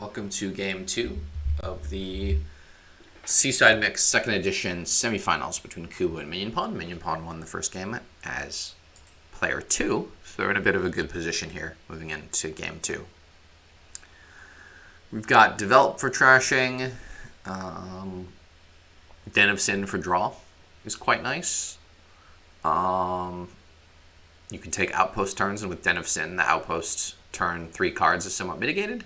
Welcome to Game 2 of the Seaside Mix 2nd Edition Semifinals between Kubu and Minionpawn. Minionpawn won the first game as player 2, so they're in a bit of a good position here moving into Game 2. We've got Develop for trashing, Den of Sin for draw is quite nice. You can take Outpost turns, and with Den of Sin, the Outpost turn 3 cards is somewhat mitigated.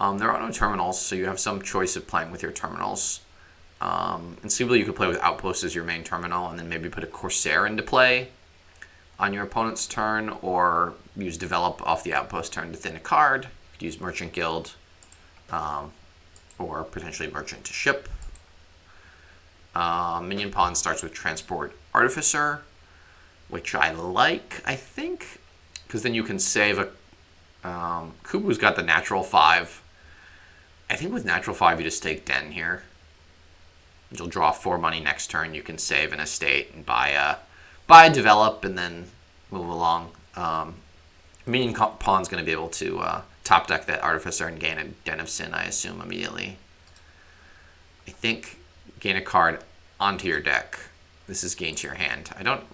There are no terminals, so you have some choice of playing with your terminals. Conceivably, you could play with Outpost as your main terminal, and then maybe put a Corsair into play on your opponent's turn, or use Develop off the Outpost turn to thin a card. You could use Merchant Guild, or potentially Merchant to ship. Minionpawn starts with Transport Artificer, which I like, I think, because then you can save a... Kubu's got the natural 5. I think with natural 5, you just take Den here. You'll draw 4 money next turn. You can save an estate and buy a Develop and then move along. Minionpawn's going to be able to top deck that Artificer and gain a Den of Sin, I assume, immediately. I think gain a card onto your deck. This is gain to your hand. I don't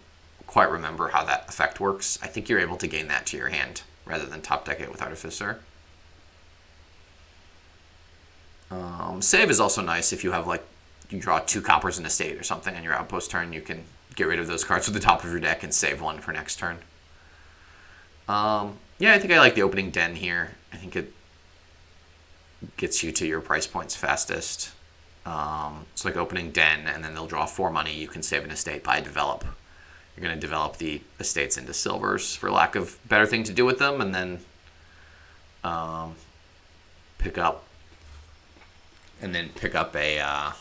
quite remember how that effect works. I think you're able to gain that to your hand rather than top deck it with Artificer. Save is also nice if you have, like, you draw 2 coppers in a state or something on your Outpost turn. You can get rid of those cards with the top of your deck and save 1 for next turn. Yeah, I think I like the opening Den here. I think it gets you to your price points fastest. It's like opening Den, and then they'll draw 4 money. You can save an estate by Develop. You're going to develop the estates into silvers for lack of better thing to do with them, and then pick up a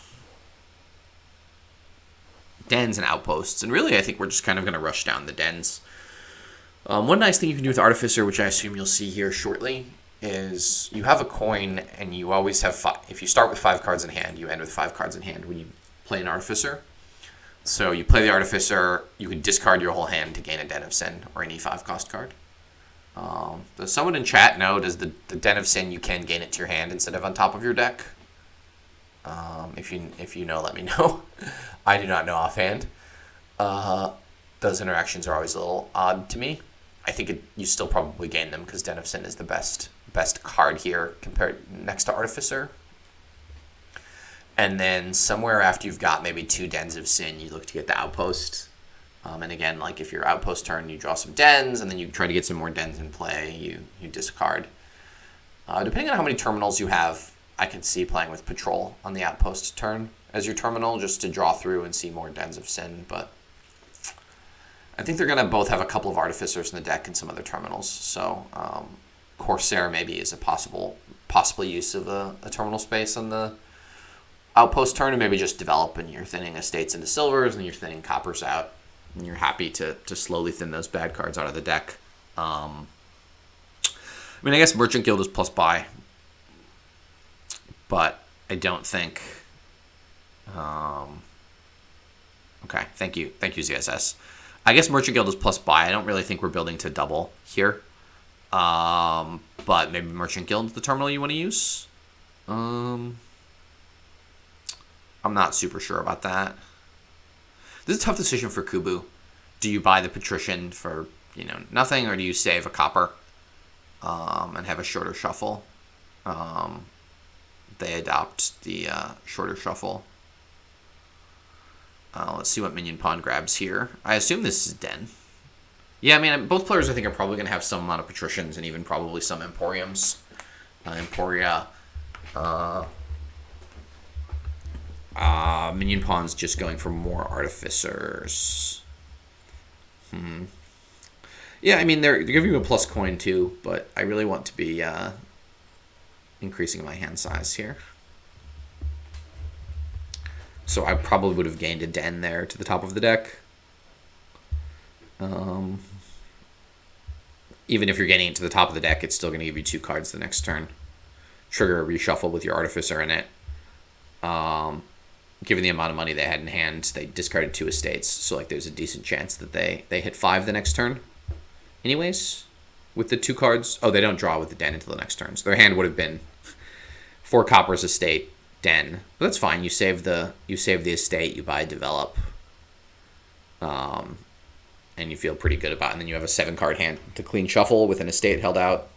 dens and outposts. And really, I think we're just kind of going to rush down the dens. One nice thing you can do with Artificer, which I assume you'll see here shortly, is you have a coin, and you always have 5. If you start with 5 cards in hand, you end with 5 cards in hand when you play an Artificer. So you play the Artificer, you can discard your whole hand to gain a Den of Sin or any 5-cost card. Does someone in chat know, does the Den of Sin, you can gain it to your hand instead of on top of your deck? If you know, let me know. I do not know offhand. Those interactions are always a little odd to me. I think you still probably gain them because Den of Sin is the best card here compared next to Artificer. And then somewhere after you've got maybe 2 Dens of Sin, you look to get the Outpost. And again, like if your Outpost turn, you draw some Dens, and then you try to get some more Dens in play, you discard. Depending on how many terminals you have, I can see playing with Patrol on the Outpost turn as your terminal, just to draw through and see more Dens of Sin. But I think they're going to both have a couple of Artificers in the deck and some other terminals. So Corsair maybe is a possible use of a terminal space on the Outpost turn, and maybe just Develop, and you're thinning estates into silvers, and you're thinning coppers out, and you're happy to slowly thin those bad cards out of the deck. I guess Merchant Guild is plus buy, but I don't think... okay, thank you, ZSS. I guess Merchant Guild is plus buy. I don't really think we're building to double here, but maybe Merchant Guild is the terminal you want to use. I'm not super sure about that. This is a tough decision for Kubu. Do you buy the Patrician for, nothing, or do you save a copper and have a shorter shuffle? They adopt the shorter shuffle. Let's see what Minionpawn grabs here. I assume this is Den. Yeah, both players I think are probably going to have some amount of Patricians and even probably some Emporiums. Emporia... Minionpawn's just going for more Artificers. Yeah, they're giving you a plus coin too, but I really want to be increasing my hand size here. So I probably would have gained a Den there to the top of the deck. Even if you're getting it to the top of the deck, it's still going to give you 2 cards the next turn. Trigger a reshuffle with your Artificer in it. Given the amount of money they had in hand, they discarded 2 estates. So there's a decent chance that they hit 5 the next turn. Anyways, with the 2 cards... Oh, they don't draw with the Den until the next turn. So their hand would have been 4 coppers estate, den. But that's fine. You save the estate, you buy develop. And you feel pretty good about it. And then you have a 7-card hand to clean shuffle with an estate held out.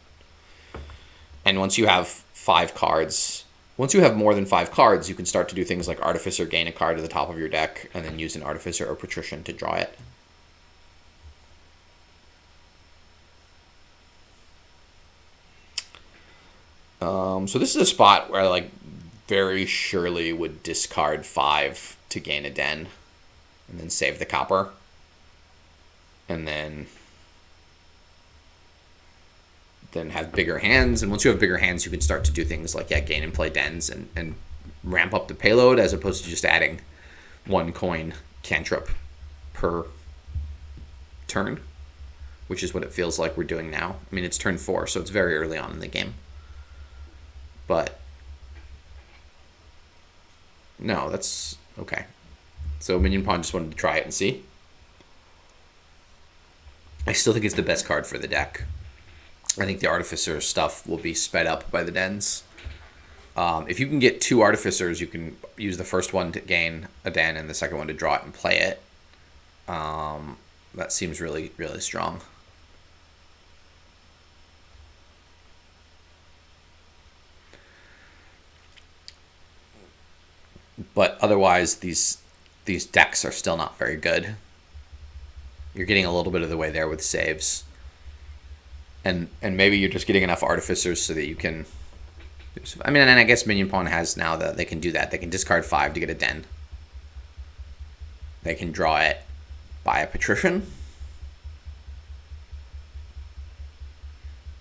And once you have 5 cards, once you have more than 5 cards, you can start to do things like Artificer, gain a card to the top of your deck, and then use an Artificer or Patrician to draw it. So this is a spot where I like very surely would discard 5 to gain a den, and then save the copper. And then have bigger hands. And once you have bigger hands, you can start to do things like, gain and play dens and ramp up the payload, as opposed to just adding 1 coin cantrip per turn, which is what it feels like we're doing now. I mean, it's turn 4, so it's very early on in the game. But no, that's okay. So Minionpawn just wanted to try it and see. I still think it's the best card for the deck. I think the Artificer stuff will be sped up by the dens. If you can get 2 Artificers, you can use the first one to gain a den and the second one to draw it and play it. That seems really, really strong. But otherwise, these decks are still not very good. You're getting a little bit of the way there with saves. And maybe you're just getting enough Artificers so that you can... I mean, and I guess Minionpawn has now that they can do that. They can discard 5 to get a den. They can draw it by a Patrician.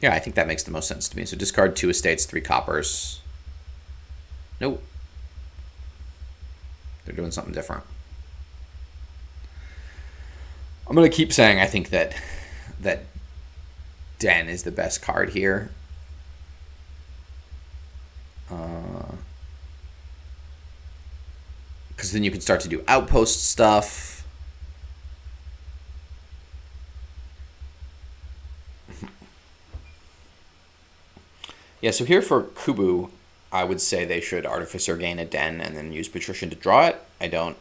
Yeah, I think that makes the most sense to me. So discard 2 estates, 3 coppers. Nope. They're doing something different. I'm going to keep saying I think that Den is the best card here. Because then you can start to do outpost stuff. Yeah, so here for Kubu, I would say they should Artificer, gain a den, and then use Patrician to draw it. I don't.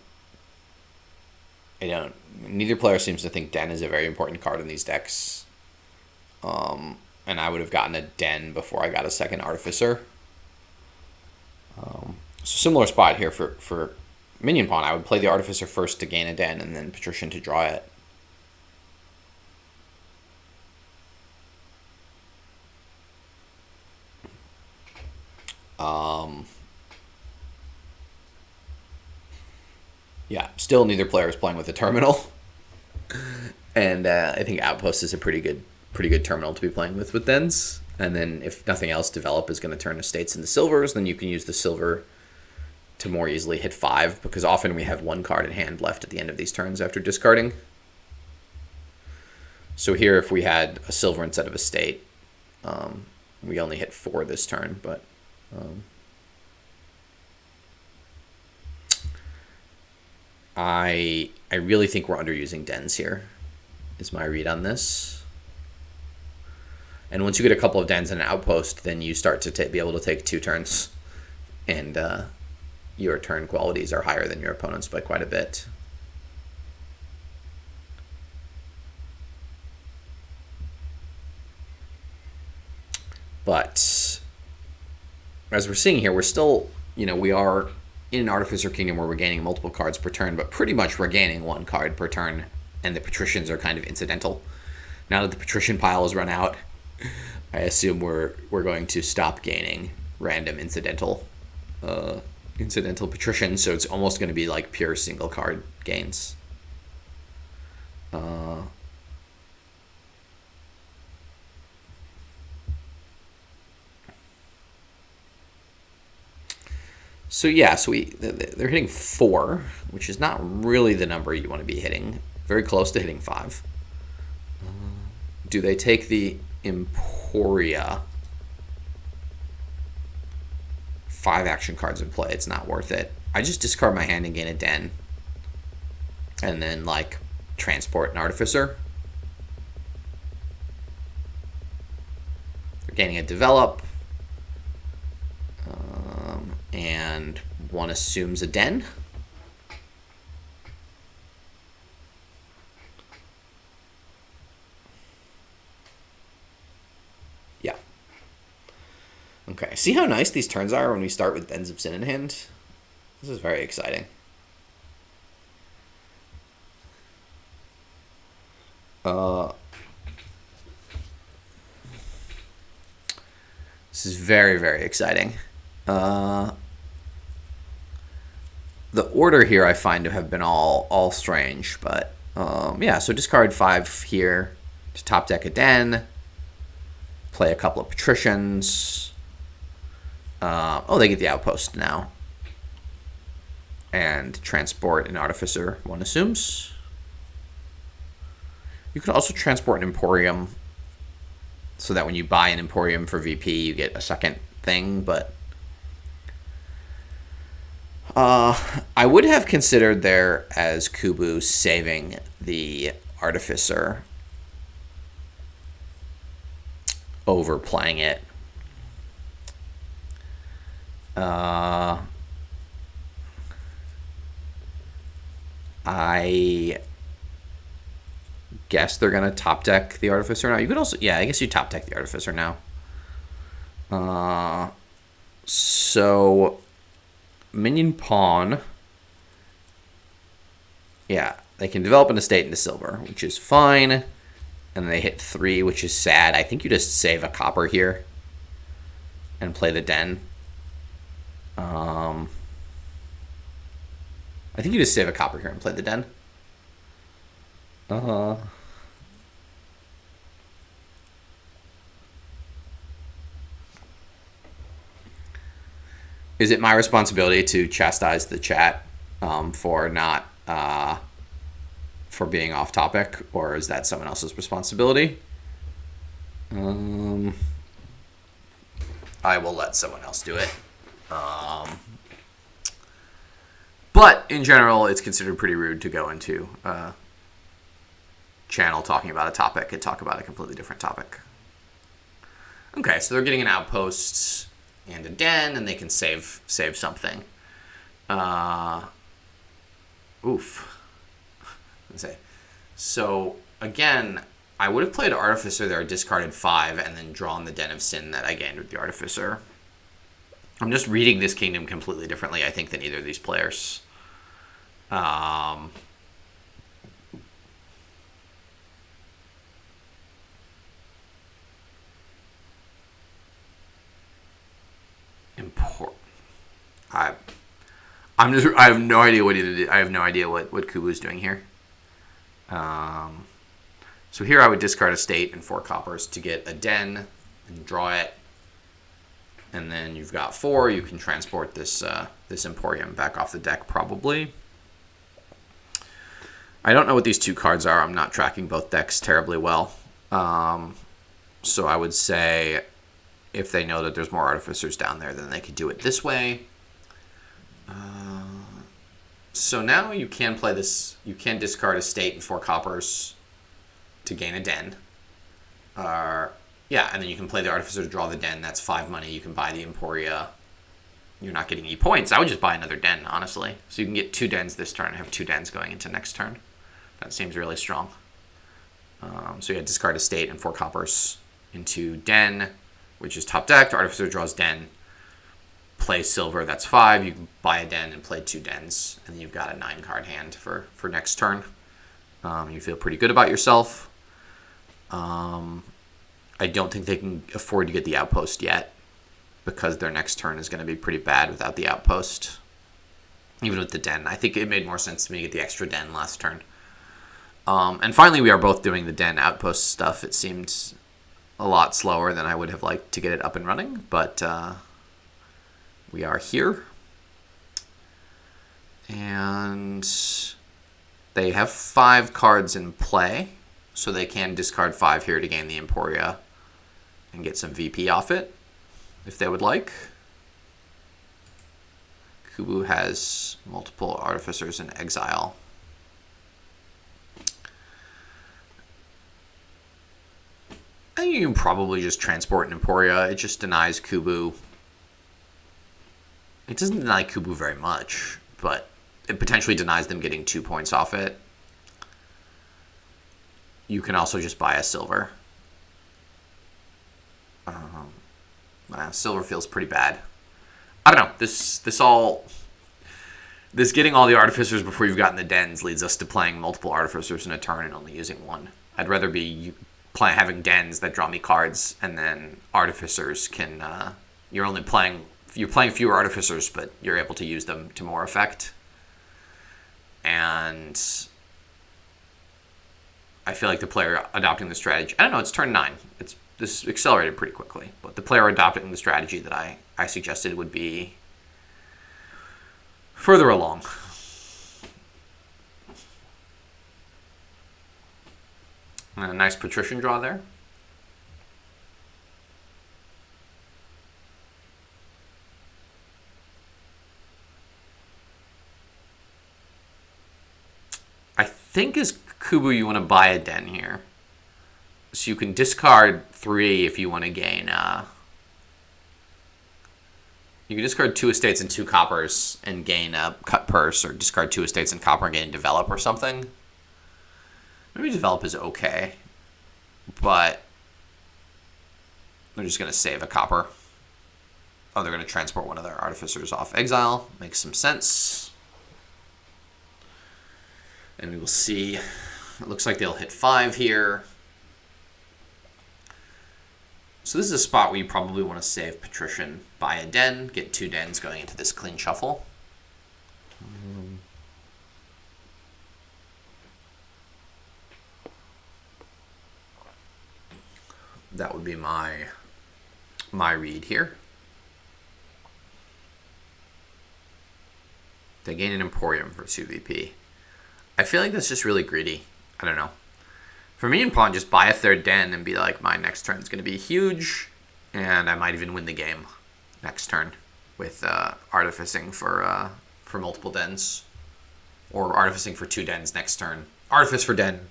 Neither player seems to think den is a very important card in these decks. And I would have gotten a den before I got a second Artificer. So similar spot here for Minionpawn. I would play the Artificer first to gain a den, and then Patrician to draw it. Yeah, still neither player is playing with a terminal, and I think Outpost is a pretty good terminal to be playing with dens. And then if nothing else, Develop is going to turn estates into silvers. Then you can use the silver to more easily hit 5, because often we have 1 card in hand left at the end of these turns after discarding. So here, if we had a silver instead of a state, we only hit 4 this turn, but I really think we're underusing dens here, is my read on this. And once you get a couple of dens and an outpost, then you start to be able to take 2 turns, and your turn qualities are higher than your opponent's by quite a bit. But as we're seeing here, we're still, we are in an Artificer Kingdom where we're gaining multiple cards per turn, but pretty much we're gaining 1 card per turn, and the Patricians are kind of incidental. Now that the Patrician pile has run out, I assume we're going to stop gaining random incidental Patricians, so it's almost going to be like pure single card gains. So yeah, they're hitting 4, which is not really the number you want to be hitting. Very close to hitting 5. Do they take the Emporia? 5 action cards in play. It's not worth it. I just discard my hand and gain a den, and then transport an Artificer. They're gaining a Develop. And one assumes a den. Yeah. Okay. See how nice these turns are when we start with Dens of Sin in hand? This is very exciting. This is very, very exciting. The order here I find to have been all strange, but yeah. So discard 5 here to top deck a den. Play a couple of patricians. Oh, they get the outpost now. And transport an artificer, one assumes. You could also transport an Emporium so that when you buy an Emporium for VP, you get a second thing, but I would have considered there as Kubu saving the Artificer over playing it. I guess they're going to top deck the Artificer now. You could also, yeah, I guess you top deck the Artificer now. So Minionpawn, yeah, they can develop an estate into silver, which is fine. And they hit 3, which is sad. I think you just save a copper here and play the den. I think you just save a copper here and play the den. Is it my responsibility to chastise the chat for not for being off topic, or is that someone else's responsibility? I will let someone else do it. But in general, it's considered pretty rude to go into a channel talking about a topic and talk about a completely different topic. Okay, so they're getting an outpost and a den, and they can save something. Oof. Let's say. So again, I would have played Artificer there, discarded 5, and then drawn the Den of Sin that I gained with the Artificer. I'm just reading this kingdom completely differently, I think, than either of these players. I have no idea what he did. I have no idea what Kubu's doing here. So here I would discard a state and 4 coppers to get a den and draw it. And then you've got 4. You can transport this this Emporium back off the deck probably. I don't know what these 2 cards are. I'm not tracking both decks terribly well. So I would say if they know that there's more Artificers down there, then they could do it this way. So now you can play this. You can discard a state and 4 coppers to gain a den. Yeah, and then you can play the Artificer to draw the den. That's 5 money. You can buy the Emporia. You're not getting any points. I would just buy another den, honestly. So you can get 2 dens this turn and have 2 dens going into next turn. That seems really strong. So you discard a state and 4 coppers into den, which is top decked. Artificer draws den. Play silver, that's 5. You can buy a den and play 2 dens, and then you've got a 9-card hand for next turn. You feel pretty good about yourself. I don't think they can afford to get the outpost yet, because their next turn is going to be pretty bad without the outpost. Even with the den. I think it made more sense to me to get the extra den last turn. And finally, we are both doing the den outpost stuff. It seemed a lot slower than I would have liked to get it up and running, but we are here. And they have 5 cards in play, so they can discard 5 here to gain the Emporia and get some VP off it, if they would like. Kubu has multiple Artificers in exile. I think you can probably just transport an Emporia. It just denies Kubu It doesn't deny Kubu very much, but it potentially denies them getting 2 points off it. You can also just buy a silver. Silver feels pretty bad. I don't know. This getting all the artificers before you've gotten the dens leads us to playing multiple artificers in a turn and only using one. I'd rather be having dens that draw me cards, and then artificers can. You're playing fewer artificers, but you're able to use them to more effect. And I feel like the player adopting the strategy. I don't know. It's turn 9. This accelerated pretty quickly, but the player adopting the strategy that I suggested would be further along. And a nice patrician draw there. I think as Kubu you want to buy a den here. So you can discard 3 if you want to gain... you can discard 2 estates and 2 coppers and gain a cut purse, or discard 2 estates and copper and gain develop or something. Maybe develop is okay, but they're just going to save a copper. Oh, they're going to transport one of their artificers off exile. Makes some sense. And we will see. It looks like they'll hit 5 here. So this is a spot where you probably want to save Patrician, buy a den, get 2 dens going into this clean shuffle. That would be my read here. They gain an Emporium for 2VP. I feel like that's just really greedy. I don't know. For Minionpawn, just buy a 3rd den and be like, my next turn is going to be huge, and I might even win the game next turn with artificing for multiple dens, or artificing for 2 dens next turn. Artifice for den,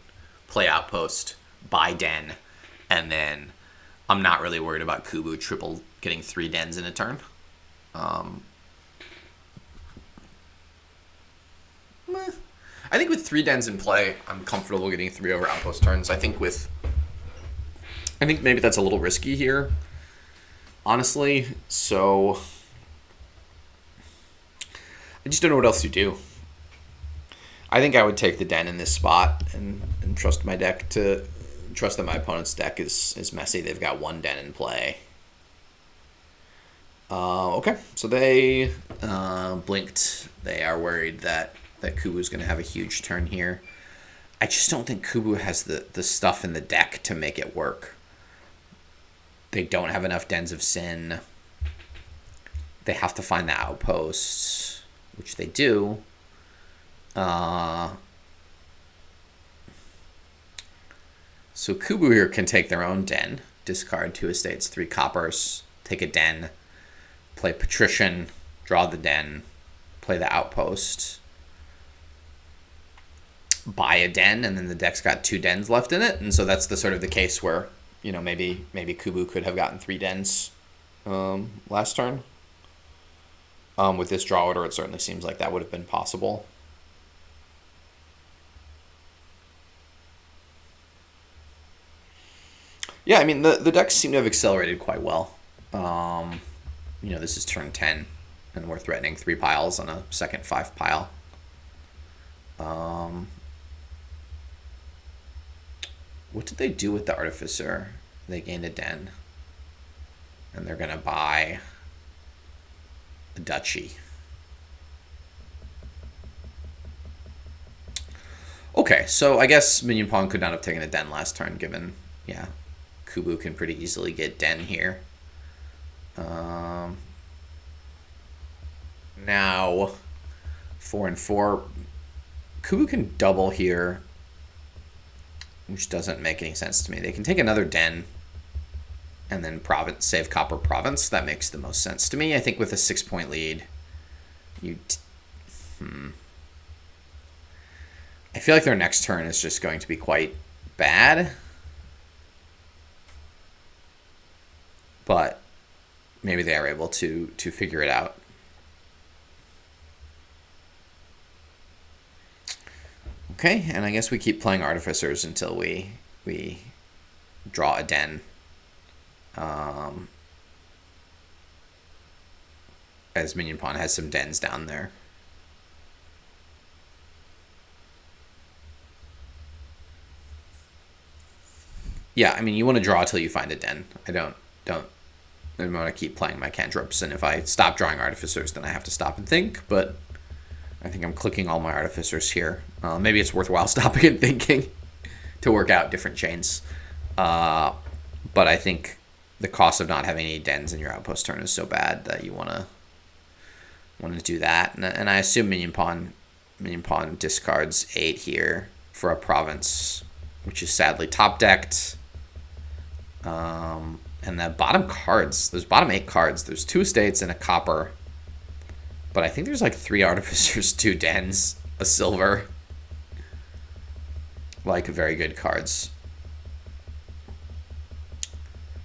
play outpost, buy den, and then I'm not really worried about Kubu triple getting 3 dens in a turn. I think with 3 dens in play, I'm comfortable getting 3 over outpost turns. I think maybe that's a little risky here, honestly. So I just don't know what else to do. I think I would take the den in this spot and trust my deck to trust that my opponent's deck is messy. They've got 1 den in play. Okay, so they blinked. They are worried that Kubu's going to have a huge turn here. I just don't think Kubu has the stuff in the deck to make it work. They don't have enough Dens of Sin. They have to find the outposts, which they do. So Kubu here can take their own den, discard 2 estates, 3 coppers, take a den, play Patrician, draw the den, play the outpost, buy a den, and then the deck's got 2 dens left in it. And so that's the sort of the case where, maybe Kubu could have gotten 3 dens last turn. With this draw order, it certainly seems like that would have been possible. Yeah, I mean, the decks seem to have accelerated quite well. This is turn 10, and we're threatening 3 piles on a second 5 pile. What did they do with the Artificer? They gained a den. And they're going to buy a duchy. Okay, so I guess Minionpawn could not have taken a den last turn, given, Kubu can pretty easily get den here. Now, 4 and 4. Kubu can double here, which doesn't make any sense to me. They can take another den and then save copper province. That makes the most sense to me. I think with a 6-point lead, I feel like their next turn is just going to be quite bad. But maybe they are able to figure it out. Okay, and I guess we keep playing Artificers until we draw a den. As Minionpawn has some dens down there. Yeah, I mean, you want to draw till you find a den. I don't I want to keep playing my cantrips, and if I stop drawing Artificers, then I have to stop and think, but I think I'm clicking all my Artificers here. Maybe it's worthwhile stopping and thinking to work out different chains. But I think the cost of not having any dens in your outpost turn is so bad that you want to do that. And I assume Minionpawn discards 8 here for a province, which is sadly top decked. And the bottom cards, those bottom 8 cards, there's 2 estates and a copper. But I think there's like 3 artificers, 2 dens, a silver. Like very good cards.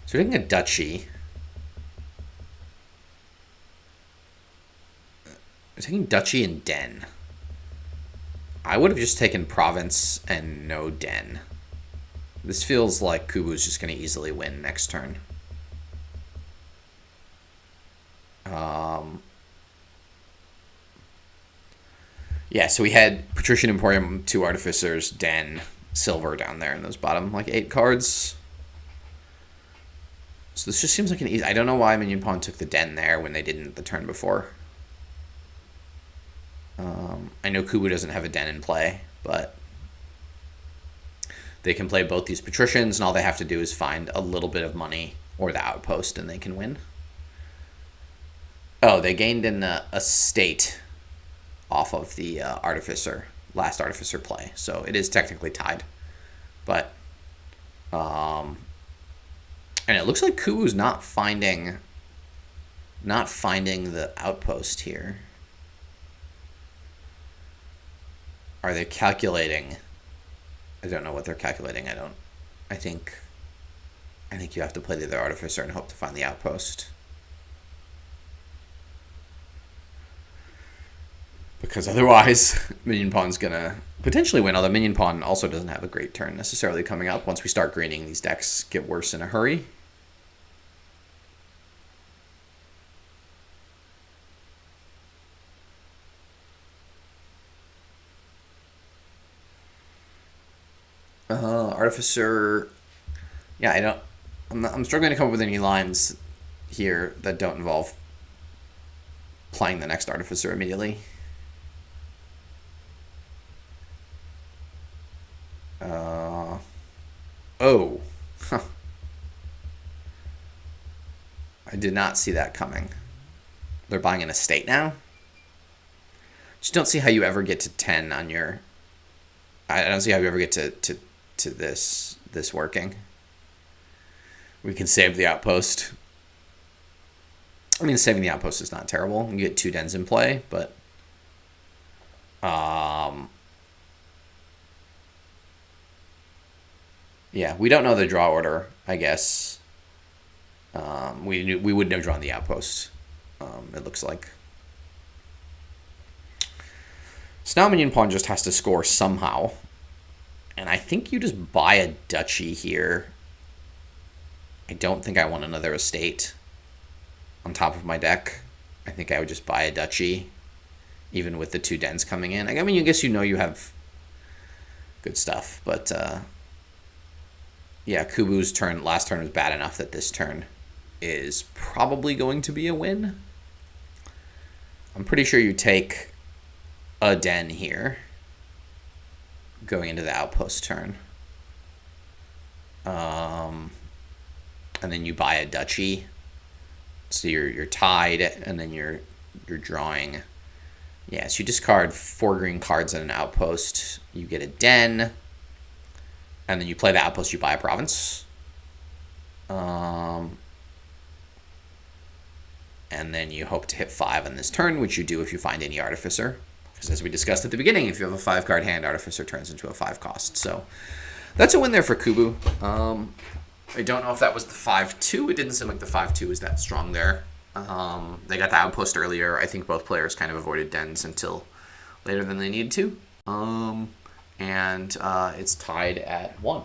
So we're taking a duchy. We're taking duchy and den. I would have just taken province and no den. This feels like Kubu's just going to easily win next turn. Yeah, so we had Patrician Emporium, 2 Artificers, Den, Silver down there in those bottom, like, 8 cards. So this just seems like an easy... I don't know why Minionpawn took the Den there when they didn't the turn before. I know Kubu doesn't have a Den in play, but they can play both these Patricians, and all they have to do is find a little bit of money or the outpost, and they can win. Oh, they gained an estate off of the last Artificer play, so it is technically tied. But, and it looks like Kubu's not finding the outpost here. Are they calculating? I don't know what they're calculating. I think you have to play the other Artificer and hope to find the outpost. Because otherwise, Minionpawn's gonna potentially win, although Minionpawn also doesn't have a great turn necessarily coming up. Once we start greening, these decks get worse in a hurry. Artificer... Yeah, I'm struggling to come up with any lines here that don't involve playing the next Artificer immediately. Oh. Huh. I did not see that coming. They're buying an estate now? Just don't see how you ever get to 10 on your... I don't see how you ever get to this working. We can save the outpost. I mean, saving the outpost is not terrible. You get 2 dens in play, but... Yeah, we don't know the draw order, I guess. We wouldn't have drawn the outpost, it looks like. So now Minionpawn just has to score somehow. And I think you just buy a duchy here. I don't think I want another estate on top of my deck. I think I would just buy a duchy, even with the 2 dens coming in. I mean, I guess you know you have good stuff, but... yeah, Kubu's last turn was bad enough that this turn is probably going to be a win. I'm pretty sure you take a den here going into the outpost turn. And then you buy a duchy. So you're tied, and then you're drawing. Yeah, so you discard 4 green cards on an outpost. You get a den. And then you play the outpost, you buy a province. And then you hope to hit 5 on this turn, which you do if you find any Artificer. Because as we discussed at the beginning, if you have a 5-card hand, Artificer turns into a 5-cost. So that's a win there for Kubu. I don't know if that was the 5-2. It didn't seem like the 5-2 was that strong there. They got the outpost earlier. I think both players kind of avoided dens until later than they needed to. and it's tied at 1.